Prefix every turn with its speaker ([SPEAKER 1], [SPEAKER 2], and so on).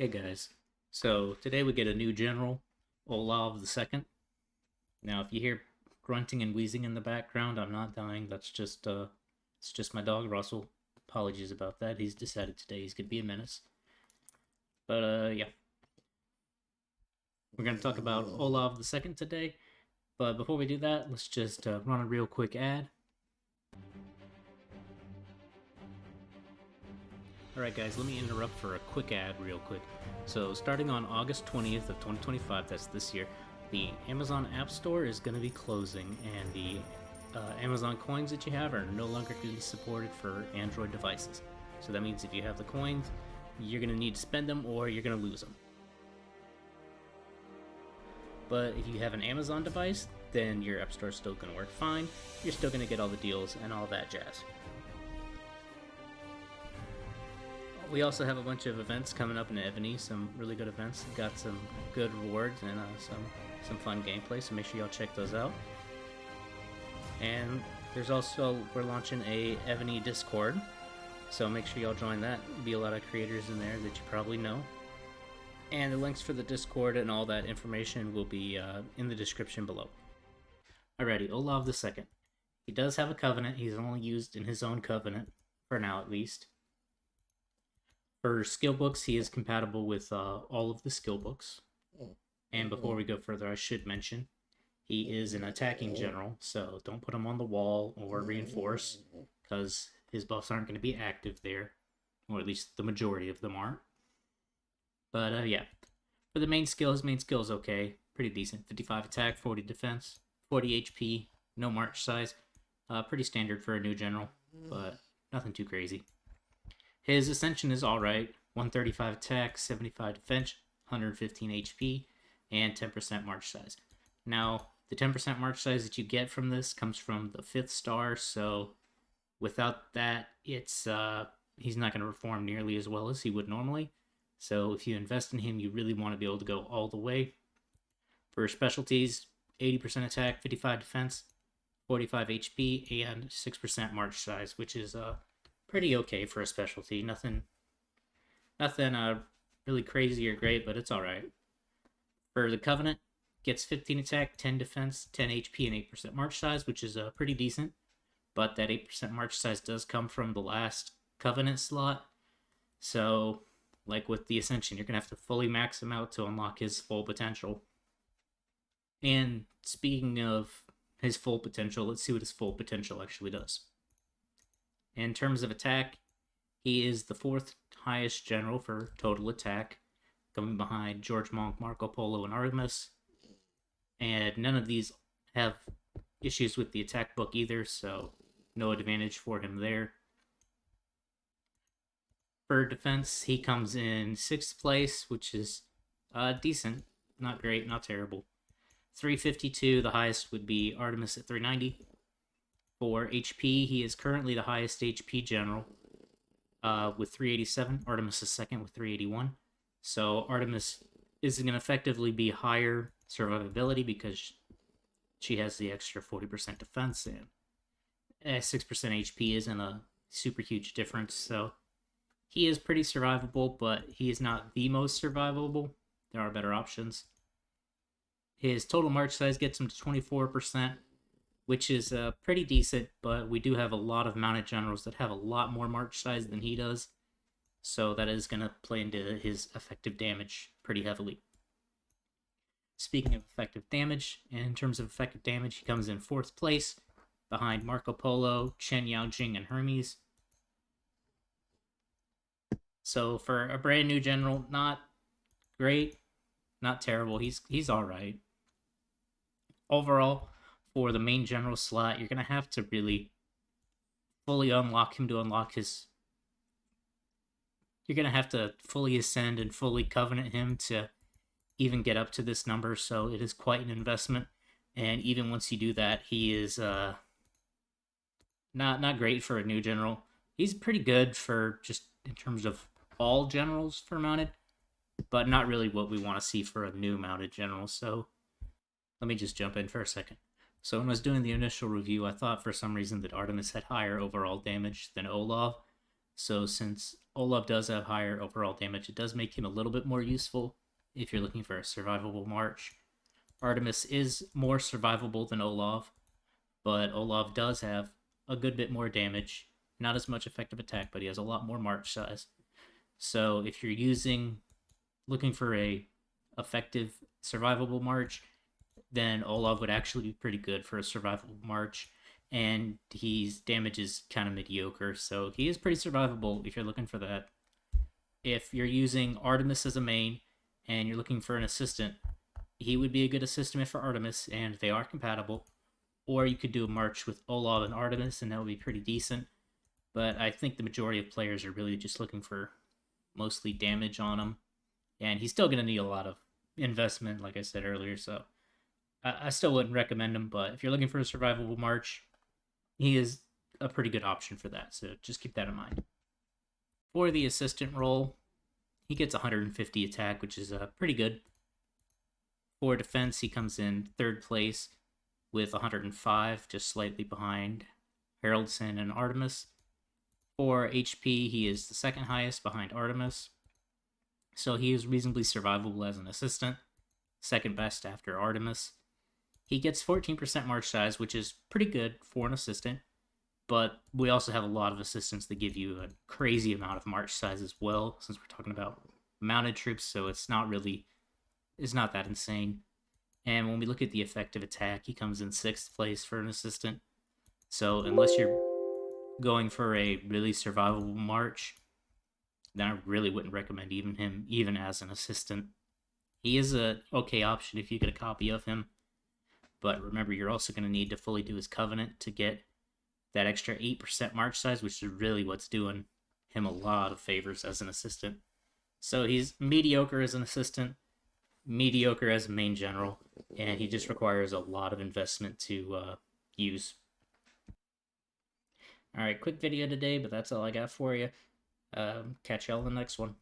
[SPEAKER 1] Hey guys, so today we get a new general, Olav the Second. Now, if you hear grunting and wheezing in the background, I'm not dying. It's just my dog Russell. Apologies about that. He's decided today he's gonna be a menace. But yeah, we're gonna talk about Olav the Second today. But before we do that, let's just run a real quick ad. Alright guys, let me interrupt for a quick ad real quick. So starting on August 20th of 2025, that's this year, the Amazon App Store is going to be closing, and the Amazon coins that you have are no longer going to be supported for Android devices. So that means if you have the coins, you're going to need to spend them or you're going to lose them. But if you have an Amazon device, then your App Store is still going to work fine. You're still going to get all the deals and all that jazz. We also have a bunch of events coming up in Evony, some really good events. Got some good rewards and some fun gameplay, so make sure y'all check those out. And there's also, we're launching a Evony Discord, so make sure y'all join that. There'll be a lot of creators in there that you probably know. And the links for the Discord and all that information will be in the description below. Alrighty, Olav the Second. He does have a covenant. He's only used in his own covenant, for now at least. For skill books, he is compatible with all of the skill books. And before we go further, I should mention, he is an attacking general, so don't put him on the wall or reinforce, because his buffs aren't going to be active there, or at least the majority of them aren't. But yeah, for the main skill, his main skill is okay, pretty decent. 55 attack, 40 defense, 40 HP, no march size. Pretty standard for a new general, but nothing too crazy. His Ascension is alright, 135 attack, 75 defense, 115 HP, and 10% march size. Now, the 10% march size that you get from this comes from the 5th star, so without that, it's he's not going to perform nearly as well as he would normally. So if you invest in him, you really want to be able to go all the way. For specialties, 80% attack, 55 defense, 45 HP, and 6% march size, which is pretty okay for a specialty. Nothing really crazy or great, but it's alright. For the Covenant, gets 15 attack, 10 defense, 10 HP, and 8% march size, which is pretty decent. But that 8% march size does come from the last Covenant slot. So, like with the Ascension, you're going to have to fully max him out to unlock his full potential. And speaking of his full potential, let's see what his full potential actually does. In terms of attack, he is the 4th highest general for total attack, coming behind George Monk, Marco Polo, and Artemis. And none of these have issues with the attack book either, so no advantage for him there. For defense, he comes in 6th place, which is decent. Not great, not terrible. 352, the highest would be Artemis at 390. For HP, he is currently the highest HP general with 387. Artemis is second with 381. So Artemis is going to effectively be higher survivability because she has the extra 40% defense, and 6% HP isn't a super huge difference. So he is pretty survivable, but he is not the most survivable. There are better options. His total march size gets him to 24%. Which is pretty decent, but we do have a lot of mounted generals that have a lot more march size than he does, so that is going to play into his effective damage pretty heavily. Speaking of effective damage, in terms of effective damage, he comes in 4th place, behind Marco Polo, Chen Yaojing, and Hermes. So for a brand new general, not great, not terrible, he's alright. Overall, for the main general slot, you're going to have to really fully unlock him to unlock his... You're going to have to fully ascend and fully covenant him to even get up to this number, so it is quite an investment. And even once you do that, he is not great for a new general. He's pretty good for just in terms of all generals for mounted, but not really what we want to see for a new mounted general. So let me just jump in for a second. So when I was doing the initial review, I thought for some reason that Artemis had higher overall damage than Olav, So since Olav does have higher overall damage, it does make him a little bit more useful if you're looking for a survivable march. Artemis is more survivable than Olav, but Olav does have a good bit more damage. Not as much effective attack, but he has a lot more march size. So if you're looking for a effective survivable march, then Olav would actually be pretty good for a survivable march. And his damage is kind of mediocre, so he is pretty survivable if you're looking for that. If you're using Artemis as a main and you're looking for an assistant, he would be a good assistant for Artemis, and they are compatible. Or you could do a march with Olav and Artemis, and that would be pretty decent. But I think the majority of players are really just looking for mostly damage on him, and he's still going to need a lot of investment, like I said earlier. So I still wouldn't recommend him, but if you're looking for a survivable march, he is a pretty good option for that. So just keep that in mind. For the assistant role, he gets 150 attack, which is pretty good. For defense, he comes in third place with 105, just slightly behind Haraldson and Artemis. For HP, he is the second highest behind Artemis. So he is reasonably survivable as an assistant, second best after Artemis. He gets 14% march size, which is pretty good for an assistant, but we also have a lot of assistants that give you a crazy amount of march size as well, since we're talking about mounted troops, so it's not that insane. And when we look at the effective attack, he comes in 6th place for an assistant. So unless you're going for a really survivable march, then I really wouldn't recommend him even as an assistant. He is a okay option if you get a copy of him, but remember, you're also going to need to fully do his covenant to get that extra 8% march size, which is really what's doing him a lot of favors as an assistant. So he's mediocre as an assistant, mediocre as a main general, and he just requires a lot of investment to use. Alright, quick video today, but that's all I got for you. Catch y'all in the next one.